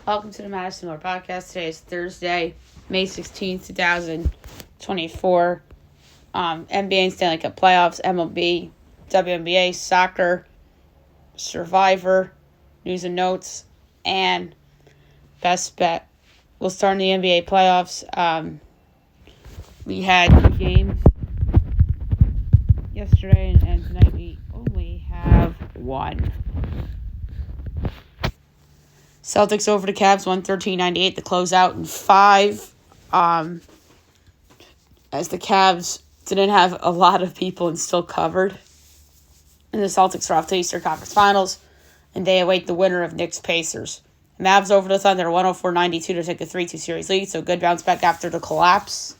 Welcome to the Madison Miller Podcast. Today is Thursday, May 16th, 2024. NBA and Stanley Cup playoffs, MLB, WNBA, soccer, Survivor, news and notes, and best bet. We'll start in the NBA playoffs. We had 2 games yesterday, and tonight we only have 1. Celtics over the Cavs, 113-98 to close out in 5. As the Cavs didn't have a lot of people and still covered. And the Celtics are off to Eastern Conference Finals, and they await the winner of Knicks-Pacers. Mavs over the Thunder, 104-92 to take a 3-2 series lead, so good bounce back after the collapse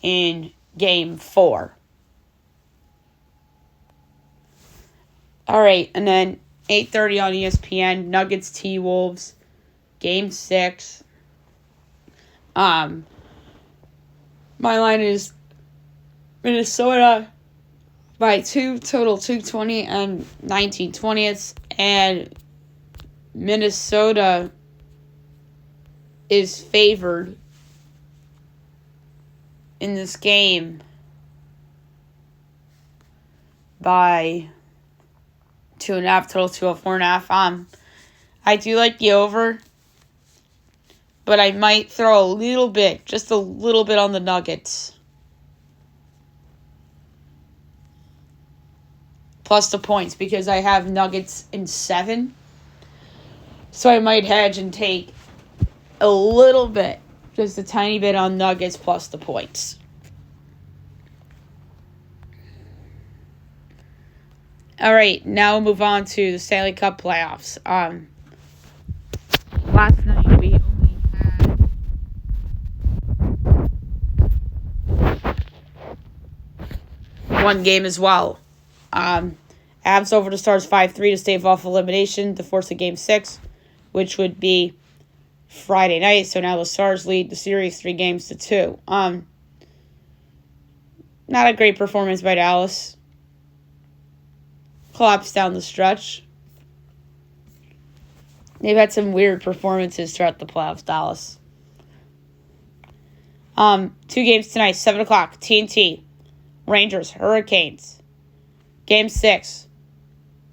in Game 4. All right, and then 8:30 on ESPN, Nuggets T-Wolves, Game 6. My line is Minnesota by 2, total 220 and 19/20, and Minnesota is favored in this game by 2.5, total 204.5. I do like the over, but I might throw just a little bit on the Nuggets. Plus the points, because I have Nuggets in 7. So I might hedge and take a little bit, just a tiny bit on Nuggets plus the points. All right, now we'll move on to the Stanley Cup playoffs. Last night we only had one game as well. Avs over the Stars 5-3 to stave off elimination to force a Game 6, which would be Friday night. So now the Stars lead the series 3-2. Not a great performance by Dallas. Collapsed down the stretch. They've had some weird performances throughout the playoffs, Dallas. 2 games tonight, 7 o'clock, TNT. Rangers, Hurricanes. Game 6.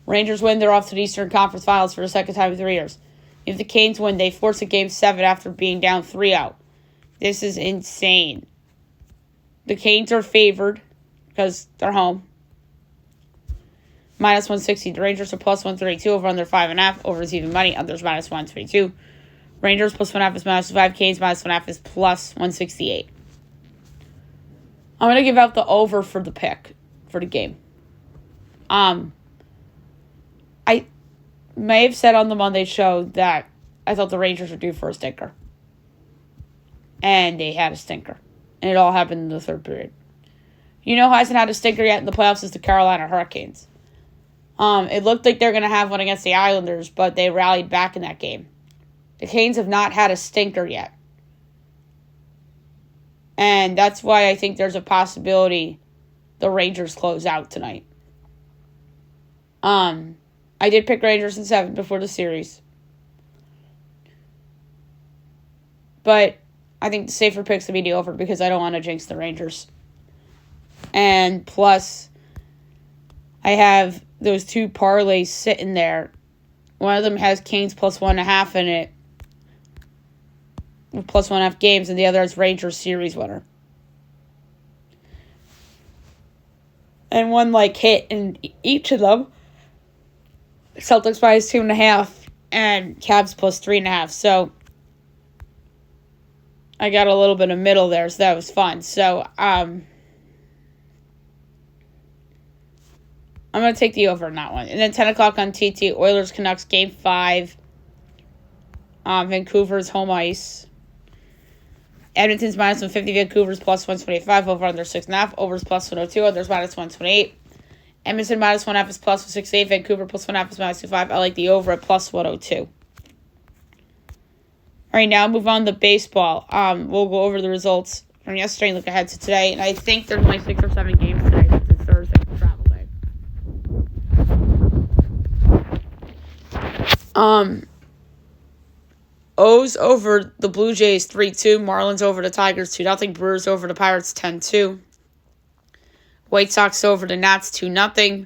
Rangers win, they're off to the Eastern Conference Finals for the second time in 3 years. If the Canes win, they force a Game 7 after being down 3-0. This is insane. The Canes are favored because they're home. Minus 160. The Rangers are plus 132. Over under 5.5. Over is even money. Unders minus 122. Rangers plus 1.5 is minus 5. Canes minus 1.5 is plus 168. I'm going to give out the over for the pick for the game. I may have said on the Monday show that I thought the Rangers were due for a stinker. And they had a stinker. And it all happened in the third period. You know who hasn't had a stinker yet in the playoffs is the Carolina Hurricanes. It looked like they're going to have one against the Islanders, but they rallied back in that game. The Canes have not had a stinker yet. And that's why I think there's a possibility the Rangers close out tonight. I did pick Rangers in 7 before the series. But I think the safer pick's to be the over because I don't want to jinx the Rangers. And plus, I have those 2 parlays sitting there. One of them has Canes plus 1.5 in it. Plus 1.5 games, and the other is Rangers series winner. And one hit in each of them. Celtics minus 2.5 and Cavs plus 3.5. So I got a little bit of middle there, so that was fun. So I'm going to take the over on that one. And then 10 o'clock on TT, Oilers Canucks Game 5. Vancouver's home ice. Edmonton's minus 150, Vancouver's plus 125, over under 6.5, overs plus 102, unders minus 128. Edmonton minus 1.5 is plus 168, Vancouver plus 1.5 is minus 2.5. I like the over at plus 102. All right, now move on to baseball. We'll go over the results from yesterday and look ahead to today. And I think there's only 6 or 7 games today since it's Thursday for travel day. O's over the Blue Jays 3-2. Marlins over the Tigers 2-0. Brewers over the Pirates 10-2. White Sox over the Nats 2-0.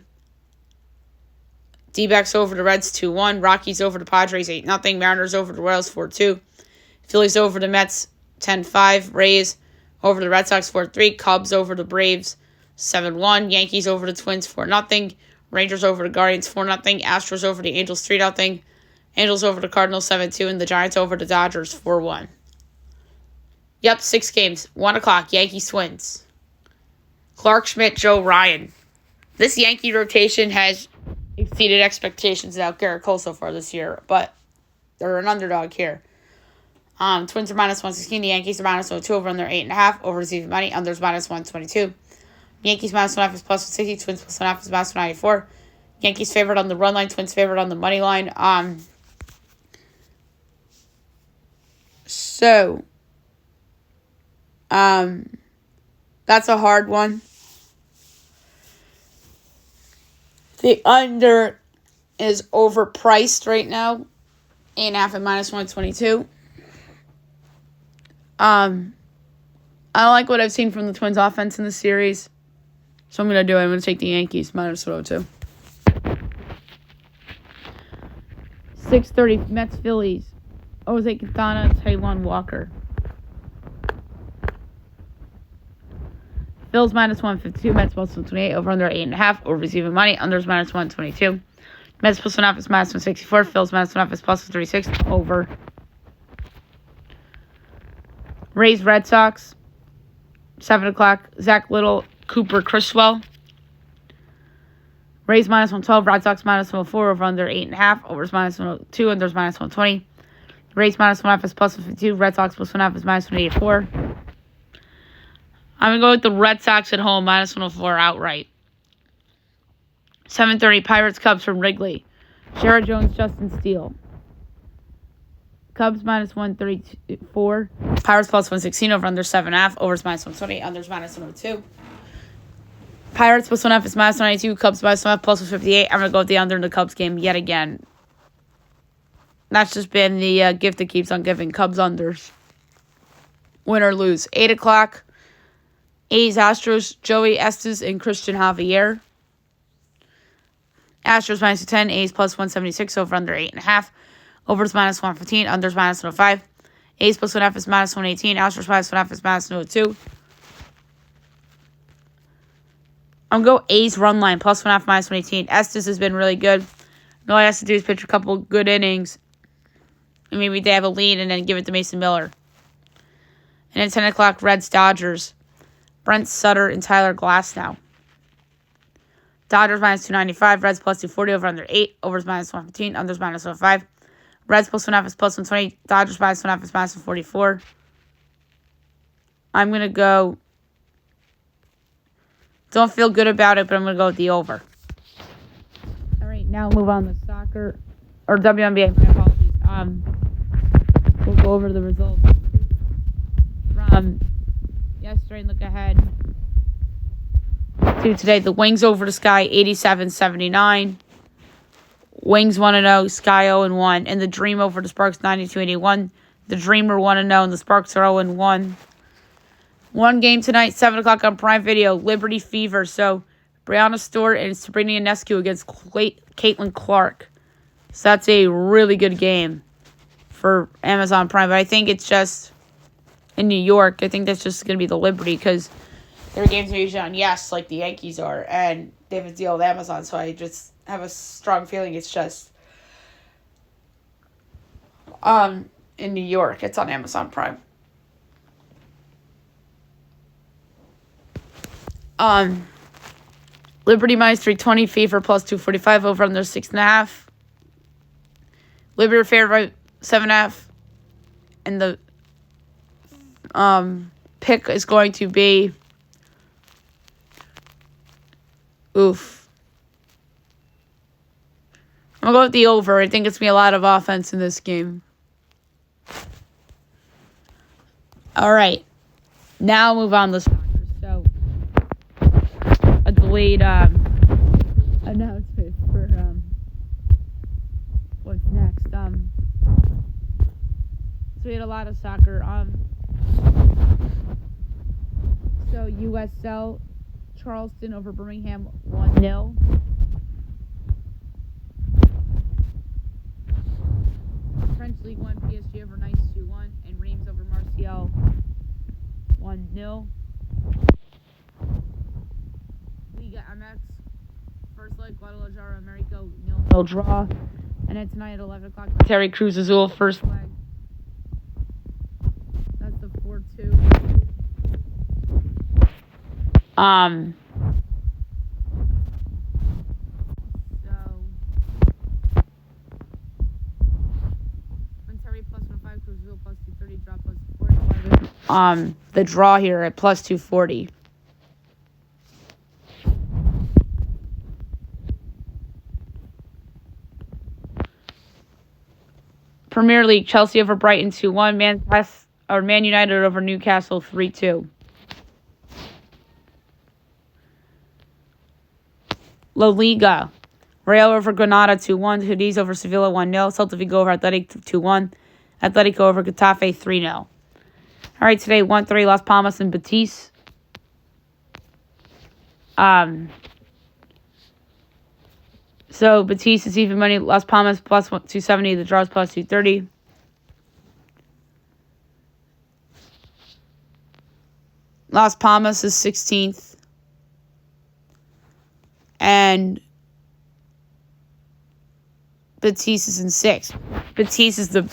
D-backs over the Reds 2-1. Rockies over the Padres 8-0. Mariners over the Royals 4-2. Phillies over the Mets 10-5. Rays over the Red Sox 4-3. Cubs over the Braves 7-1. Yankees over the Twins 4-0. Rangers over the Guardians 4-0. Astros over the Angels 3-0. Angels over the Cardinals 7-2. And the Giants over the Dodgers 4-1. Yep, 6 games. 1 o'clock. Yankees Twins. Clark Schmidt, Joe Ryan. This Yankee rotation has exceeded expectations without Garrett Cole so far this year, but they're an underdog here. Twins are minus 116. The Yankees are minus 102 over under 8.5. Over receiving money. Unders minus 122. Yankees minus 1.5 is plus 160. Twins plus 1.5 is minus 194. Yankees favored on the run line. Twins favored on the money line. That's a hard one. The under is overpriced right now. 8.5 at minus 122. I don't like what I've seen from the Twins offense in the series. So I'm going to take the Yankees minus 102. 6:30 Mets Phillies. Jose Quintana, Taijuan Walker. Phil's minus 152, Mets plus 128, over under 8.5, over receiving money, unders minus 122. Mets plus 1.5 is minus 164, Phil's minus 1.5 is plus 136, over. Rays Red Sox, 7 o'clock, Zach Little, Cooper Criswell. Rays minus 112, Red Sox minus 104, over under 8.5, overs minus 102, unders minus 120. Rays minus 1.5 is plus 152, Red Sox plus 1.5 is minus 184. I'm going to go with the Red Sox at home, minus 104 outright. 7:30 Pirates Cubs from Wrigley. Sherrod Jones, Justin Steele. Cubs minus 134. Pirates plus 116 over under 7.5. Overs minus 120. Unders minus 102. Pirates plus 1.5 is minus 192. Cubs minus 1.5 plus 158. I'm going to go with the under in the Cubs game yet again. That's just been the gift that keeps on giving. Cubs unders. Win or lose. 8 o'clock. A's Astros. Joey Estes and Christian Javier. Astros minus 10. A's plus 176 over under 8.5. Overs minus 115. Unders minus 105. A's plus 1.5 is minus 118. Astros minus 1.5 is minus 102. I'm going to go A's run line plus 1.5 minus 118. Estes has been really good. All he has to do is pitch a couple good innings. And maybe they have a lead and then give it to Mason Miller. And at 10 o'clock, Reds Dodgers. Brent Sutter and Tyler Glasnow. Dodgers minus 295. Reds plus 240 over under 8. Overs minus 115. Unders minus 105. Reds plus 1.5 is plus 120. Dodgers minus 1.5 is minus 144. I'm going to go. Don't feel good about it, but I'm going to go with the over. All right, now we'll move on to soccer. Or WNBA, my apologies. We'll go over the results from yesterday and look ahead to today. The Wings over the Sky, 87-79. Wings 1-0, Sky 0-1. And the Dream over the Sparks, 92-81. The Dream are 1-0, and the Sparks are 0-1. One game tonight, 7 o'clock on Prime Video, Liberty Fever. So, Brianna Stewart and Sabrina Ionescu against Caitlin Clark. So, that's a really good game for Amazon Prime. But I think it's just in New York. I think that's just going to be the Liberty because their games are usually on Yes, like the Yankees are. And they have a deal with Amazon. So, I just have a strong feeling it's just in New York. It's on Amazon Prime. Liberty minus 320, Fever plus 245, over under 6.5. Liberty favored by 7.5. And the pick is going to be I'm going to go with the over. I think it's going to be a lot of offense in this game. All right. Now move on to soccer. So, a delayed announcement for what's next. So we had a lot of soccer. So USL Charleston over Birmingham 1-0. French League 1 PSG over Nice 2-1, and Reims over Marseille 1-0. Liga MX first leg Guadalajara America 0-0 draw, and then tonight at 11 o'clock Terry Cruz Azul first leg. That's the 4-2. Plus 230, draw plus 240. The draw here at plus 240. Premier League, Chelsea over Brighton 2-1, Man United over Newcastle 3-2. La Liga, Real over Granada 2-1, Cadiz over Sevilla 1-0, Celta Vigo over Athletic 2-1, Atletico over Getafe 3-0. All right, today 1-3 Las Palmas and Betis. So Betis is even money. Las Palmas plus 270. The draws plus 230. Las Palmas is 16th. And Betis is in 6th. Betis is the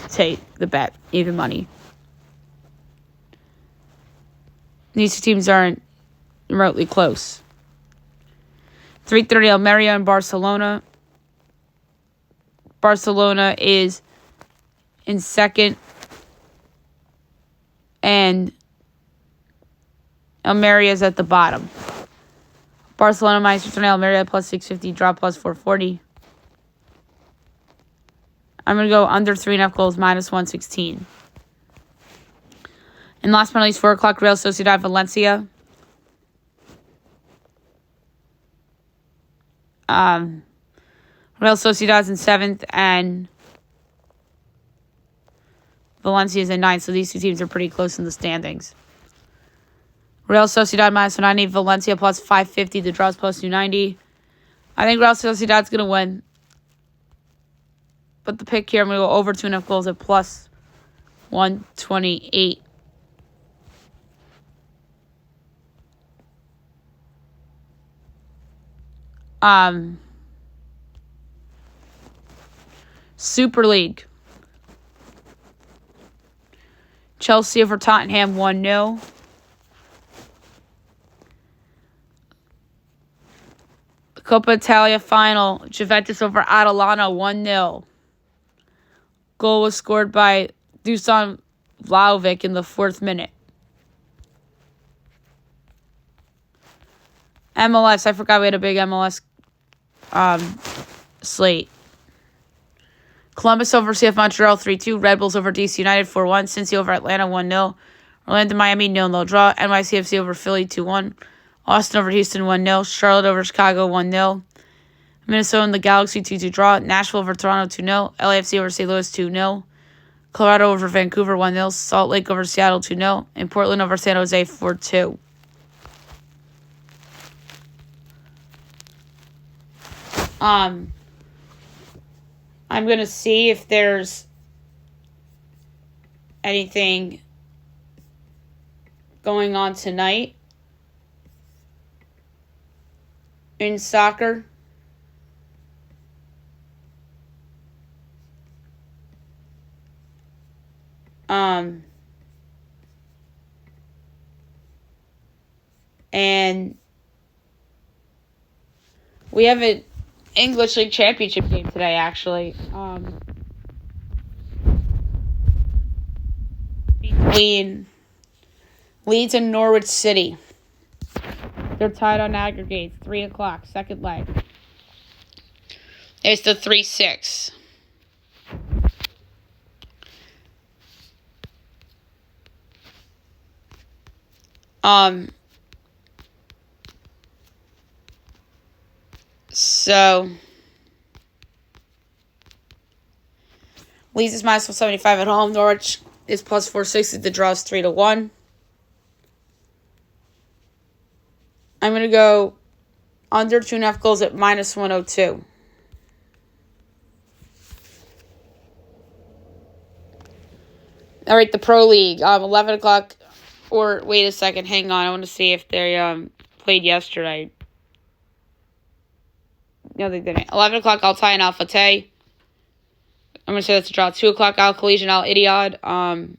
bet, even money. These two teams aren't remotely close. 3:30 Almeria and Barcelona. Barcelona is in 2nd. And Almeria is at the bottom. Barcelona minus 320, Almeria plus 650, draw plus 440. I'm going to go under 3.5 goals, minus 116. And last but not least, 4 o'clock, Real Sociedad Valencia. Real Sociedad's in 7th, and Valencia's in 9th, so these two teams are pretty close in the standings. Real Sociedad minus 190, Valencia plus 550, the draws plus 290. I think Real Sociedad's going to win. But the pick here, I'm going to go over 2.5 goals at plus 128. Super League. Chelsea over Tottenham 1-0. Coppa Italia final. Juventus over Atalanta 1-0. Goal was scored by Dusan Vlahovic in the 4th minute. MLS. I forgot we had a big MLS slate. Columbus over CF Montreal 3-2. Red Bulls over DC United 4-1. Cincy over Atlanta 1-0. Orlando Miami 0-0 draw. NYCFC over Philly 2-1. Austin over Houston 1-0. Charlotte over Chicago 1-0. Minnesota and the Galaxy 2-2 draw. Nashville over Toronto 2-0. LAFC over St. Louis 2-0. Colorado over Vancouver 1-0. Salt Lake over Seattle 2-0. And Portland over San Jose 4-2. I'm going to see if there's anything going on tonight in soccer. And we have an English League Championship game today, actually. Between Leeds and Norwich City. They're tied on aggregates. 3 o'clock, second leg. It's the 3-6. So Leeds is minus 175 at home. Norwich is plus 460. The draw is 3-1. I'm going to go under 2.5 goals at minus 102. All right, the Pro League, 11 o'clock, or wait a second, hang on, I want to see if they played yesterday. No, they didn't. 11 o'clock, Altai and Alpha Tay. I'm going to say that's a draw. 2 o'clock, Al Collegian, Al Idiad. I'm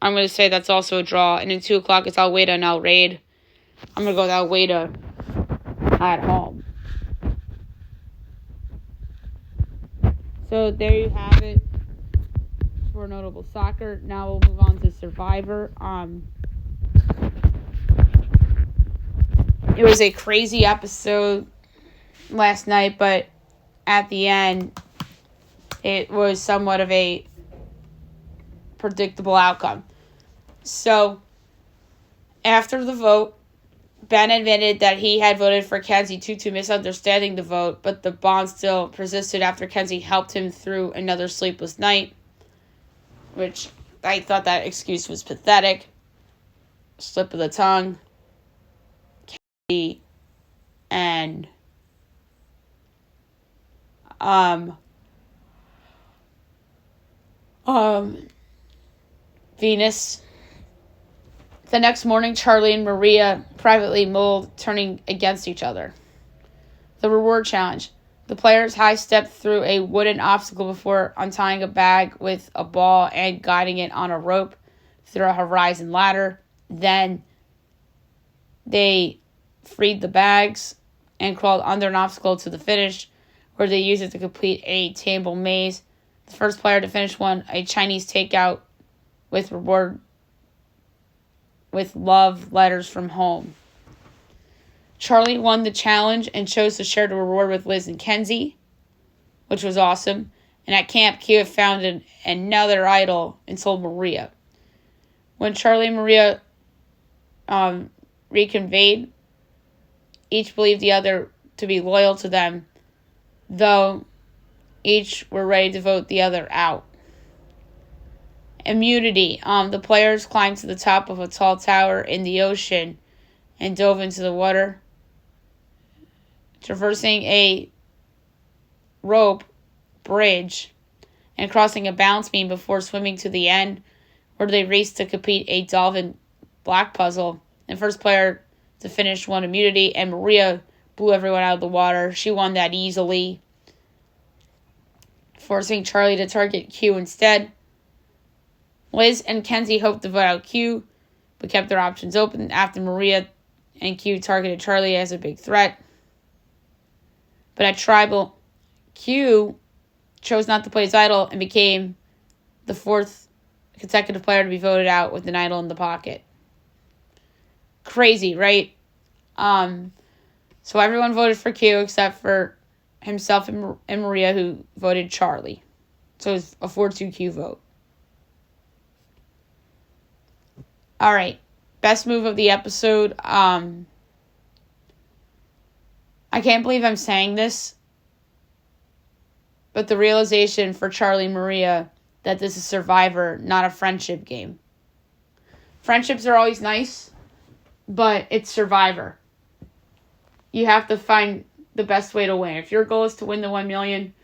going to say that's also a draw. And then 2 o'clock, it's Al Wada and Al Raid. I'm going to go with Al Wada at home. So there you have it for notable soccer. Now we'll move on to Survivor. It was a crazy episode last night, but at the end, it was somewhat of a predictable outcome. So, after the vote, Ben admitted that he had voted for Kenzie due to misunderstanding the vote, but the bond still persisted after Kenzie helped him through another sleepless night, which I thought that excuse was pathetic. Slip of the tongue. Kenzie and Venus. The next morning, Charlie and Maria privately mulled turning against each other. The reward challenge. The players high-stepped through a wooden obstacle before untying a bag with a ball and guiding it on a rope through a horizon ladder. Then they freed the bags and crawled under an obstacle to the finish, where they used it to complete a table maze. The first player to finish won a Chinese takeout with reward with love letters from home. Charlie won the challenge and chose to share the reward with Liz and Kenzie, which was awesome. And at camp, Q found another idol and told Maria. When Charlie and Maria reconvened, each believed the other to be loyal to them, though each were ready to vote the other out. Immunity. The players climbed to the top of a tall tower in the ocean and dove into the water, traversing a rope bridge and crossing a balance beam before swimming to the end, where they raced to complete a dolphin block puzzle. And first player to finish won immunity, and Maria blew everyone out of the water. She won that easily, forcing Charlie to target Q instead. Liz and Kenzie hoped to vote out Q, but kept their options open after Maria and Q targeted Charlie as a big threat. But at Tribal, Q chose not to play his idol and became the fourth consecutive player to be voted out with an idol in the pocket. Crazy, right? So everyone voted for Q except for himself and Maria, who voted Charlie. So it was a 4-2 Q vote. All right. Best move of the episode. I can't believe I'm saying this, but the realization for Charlie and Maria that this is Survivor, not a friendship game. Friendships are always nice, but it's Survivor. You have to find the best way to win. If your goal is to win the 1 million,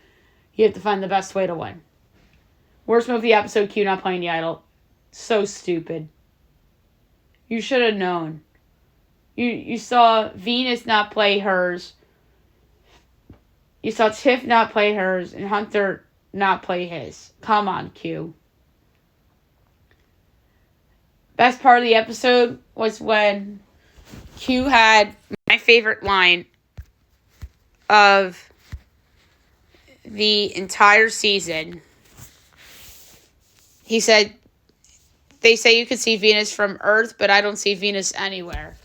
you have to find the best way to win. Worst move of the episode, Q not playing the idol. So stupid. You should have known. You saw Venus not play hers. You saw Tiff not play hers and Hunter not play his. Come on, Q. Best part of the episode was when Q had my favorite line of the entire season. He said, "They say you can see Venus from Earth, but I don't see Venus anywhere."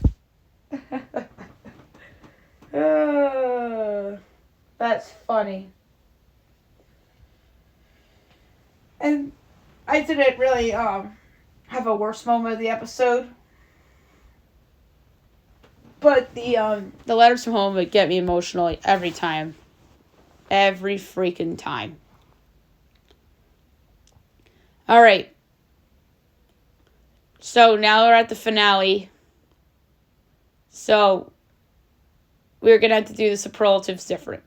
That's funny. And I didn't really have a worse moment of the episode. But the letters from home would get me emotionally every time. Every freaking time. All right. So now we're at the finale. So we're going to have to do the superlatives different.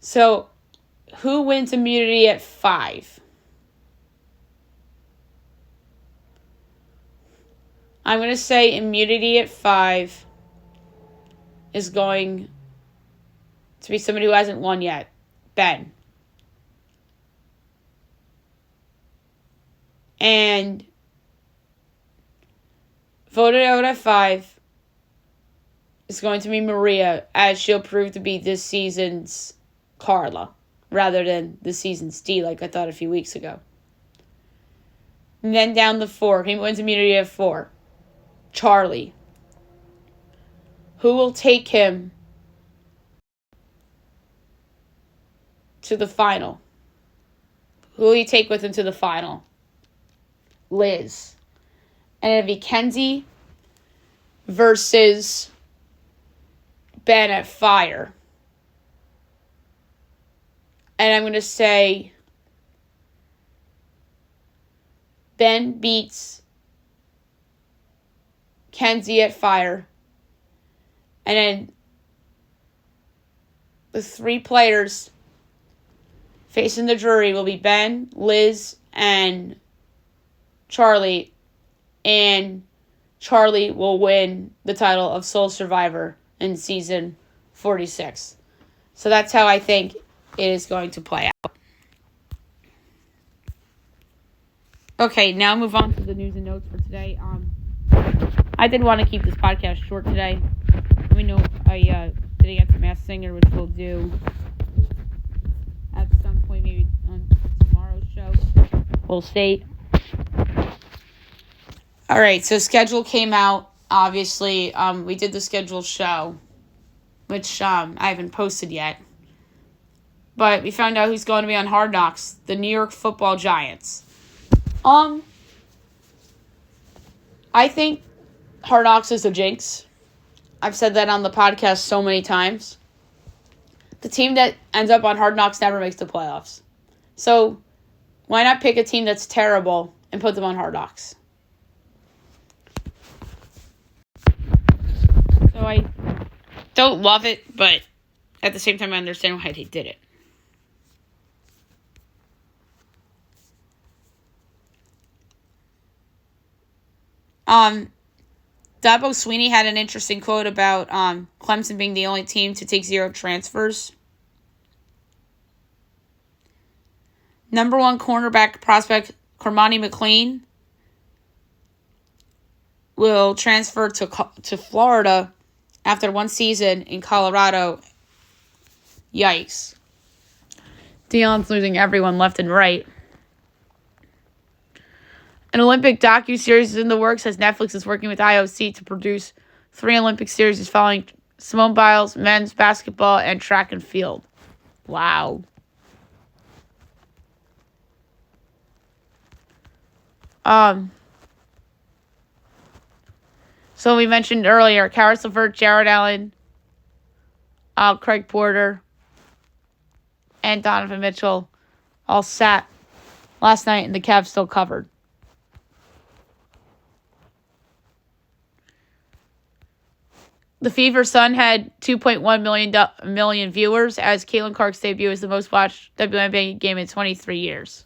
So who wins immunity at 5? I'm going to say immunity at 5 is going to be somebody who hasn't won yet. Ben. And voted out at 5 is going to be Maria, as she'll prove to be this season's Carla, rather than this season's D, like I thought a few weeks ago. And then down to 4. He wins immunity at 4. Charlie. Who will take him to the final? Who will he take with him to the final? Liz. And it'll be Kenzie versus Ben at Fire. And I'm going to say Ben beats Kenzie at Fire. And then the 3 players facing the jury will be Ben, Liz, and Charlie. And Charlie will win the title of Sole Survivor in season 46. So that's how I think it is going to play out. Okay, now move on to the news and notes for today. I did want to keep this podcast short today. We know I didn't get to Masked Singer, which we'll do at some point, maybe on tomorrow's show. We'll state. All right, so schedule came out. Obviously, we did the scheduled show, which I haven't posted yet. But we found out who's going to be on Hard Knocks, the New York Football Giants. I think Hard Knocks is a jinx. I've said that on the podcast so many times. The team that ends up on Hard Knocks never makes the playoffs. So why not pick a team that's terrible and put them on Hard Knocks? So I don't love it, but at the same time I understand why they did it. Dabo Sweeney had an interesting quote about Clemson being the only team to take 0 transfers. Number 1 cornerback prospect Cormani McLean will transfer to Florida after 1 season in Colorado. Yikes. Deion's losing everyone left and right. An Olympic docuseries is in the works as Netflix is working with IOC to produce 3 Olympic series following Simone Biles, men's basketball, and track and field. Wow. So we mentioned earlier, Karis LeVert, Jared Allen, Craig Porter, and Donovan Mitchell all sat last night, and the Cavs still covered. The Fever Sun had 2.1 million viewers as Caitlin Clark's debut is the most watched WNBA game in 23 years.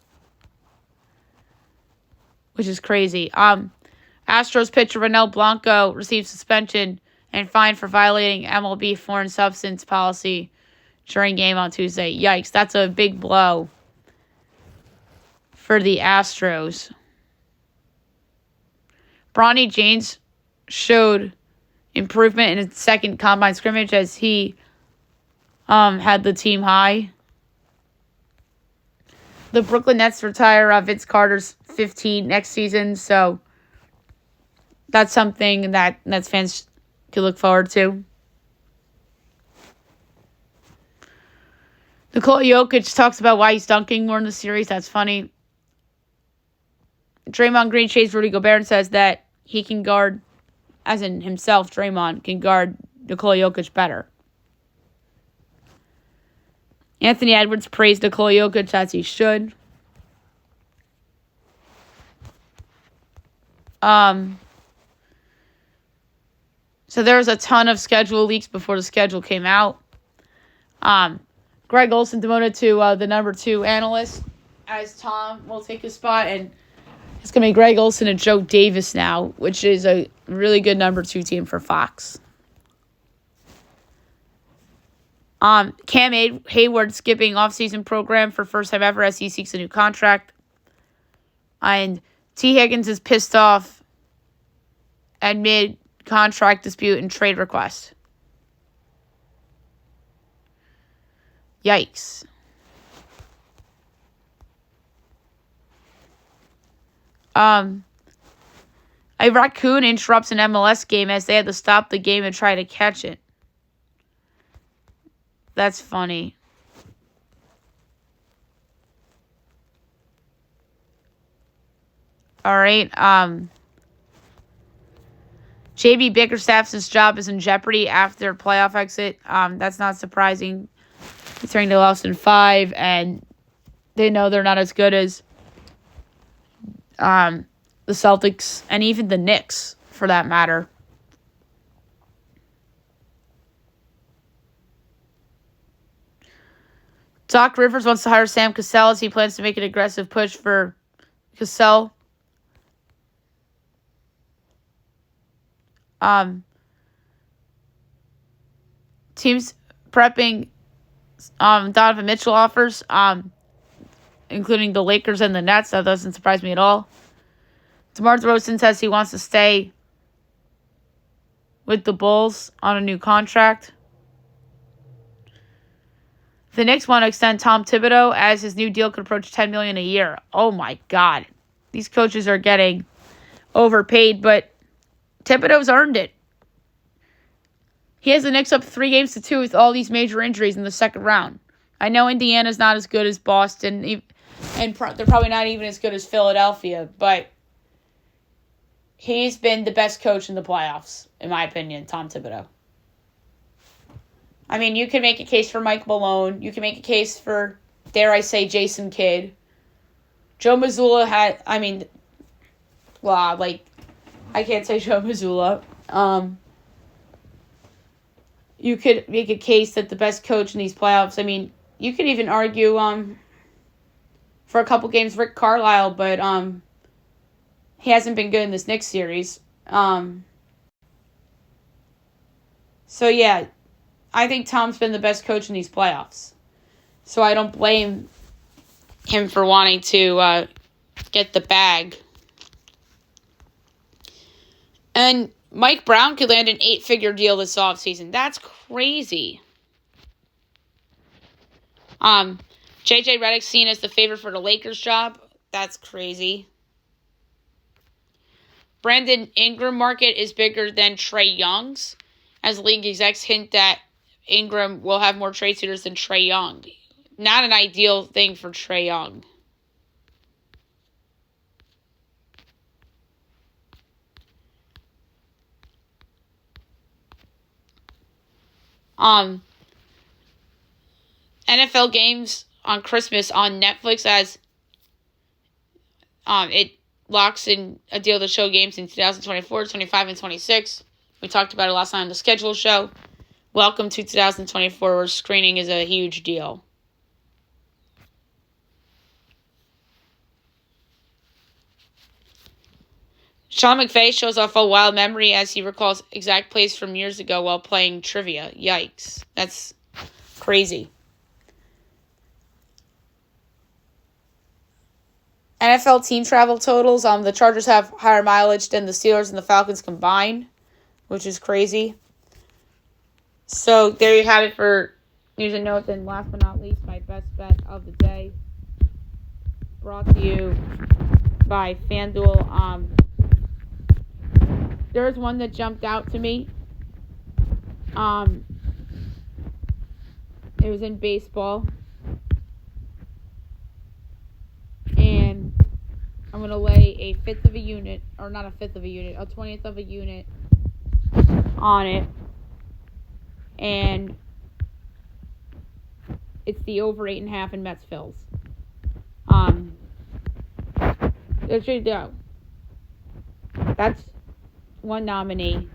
Which is crazy. Astros pitcher Ronel Blanco received suspension and fined for violating MLB foreign substance policy during game on Tuesday. Yikes, that's a big blow for the Astros. Bronny James showed improvement in his second combine scrimmage as he had the team high. The Brooklyn Nets retire Vince Carter's 15 next season, so that's something that Nets fans could look forward to. Nikola Jokic talks about why he's dunking more in the series. That's funny. Draymond Green shades Rudy Gobert and says that he can guard, as in himself, Draymond, can guard Nikola Jokic better. Anthony Edwards praised Nikola Jokic as he should. So there was a ton of schedule leaks before the schedule came out. Greg Olson demoted to the number 2 analyst, as Tom will take his spot, and it's going to be Greg Olson and Joe Davis now, which is a really good number 2 team for Fox. Cam Hayward skipping offseason program for first time ever as he seeks a new contract. And T. Higgins is pissed off at mid-contract dispute and trade request. Yikes. A raccoon interrupts an MLS game as they had to stop the game and try to catch it. That's funny. All right. JB Bickerstaff's job is in jeopardy after playoff exit. That's not surprising. Considering they lost in 5, and they know they're not as good as the Celtics and even the Knicks, for that matter. Doc Rivers wants to hire Sam Cassell as he plans to make an aggressive push for Cassell. Teams prepping Donovan Mitchell offers, including the Lakers and the Nets. That doesn't surprise me at all. DeMar DeRozan says he wants to stay with the Bulls on a new contract. The Knicks want to extend Tom Thibodeau as his new deal could approach $10 million a year. Oh my God. These coaches are getting overpaid, but Thibodeau's earned it. He has the Knicks up 3-2 with all these major injuries in the second round. I know Indiana's not as good as Boston, and they're probably not even as good as Philadelphia, but he's been the best coach in the playoffs, in my opinion, Tom Thibodeau. I mean, you can make a case for Mike Malone. You can make a case for, dare I say, Jason Kidd. Joe Mazzulla had, I can't say Joe Mazzulla. You could make a case that the best coach in these playoffs, I mean, you could even argue for a couple games Rick Carlisle, but he hasn't been good in this Knicks series. So, yeah, I think Tom's been the best coach in these playoffs. So I don't blame him for wanting to get the bag. And Mike Brown could land an 8-figure deal this offseason. That's crazy. JJ Redick's seen as the favorite for the Lakers job. That's crazy. Brandon Ingram market is bigger than Trae Young's, as league execs hint that Ingram will have more trade suitors than Trae Young. Not an ideal thing for Trae Young. NFL games on Christmas on Netflix as it locks in a deal to show games in 2024, 25, and 26. We talked about it last night on the schedule show. Welcome to 2024, where screening is a huge deal. Sean McVay shows off a wild memory as he recalls exact plays from years ago while playing trivia. Yikes. That's crazy. NFL team travel totals. The Chargers have higher mileage than the Steelers and the Falcons combined, which is crazy. So there you have it for news and notes. And last but not least, my best bet of the day, brought to you by FanDuel. There's one that jumped out to me. It was in baseball. And I'm going to lay a 1/5 of a unit, or not a 1/5 of a unit, a 20th of a unit on it. And it's the over 8.5 in Mets Phils. There you go. That's one nominee.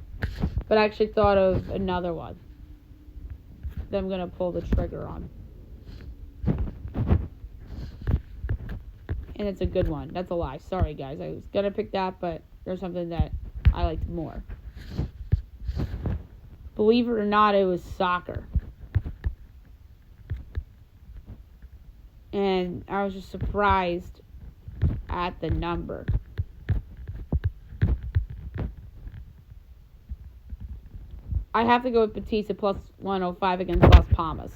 But I actually thought of another one that I'm going to pull the trigger on. And it's a good one. That's a lie. Sorry, guys. I was going to pick that, but there's something that I liked more. Believe it or not, it was soccer. And I was just surprised at the number. I have to go with Batista plus 105 against Las Palmas.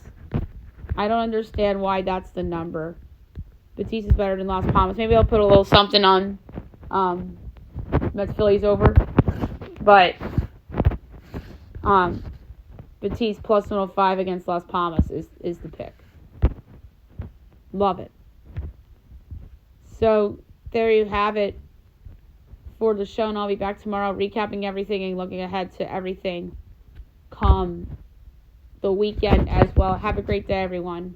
I don't understand why that's the number. Batista's better than Las Palmas. Maybe I'll put a little something on Mets Phillies over. But Batista plus 105 against Las Palmas is the pick. Love it. So there you have it for the show, and I'll be back tomorrow recapping everything and looking ahead to everything come the weekend as well. Have a great day, everyone.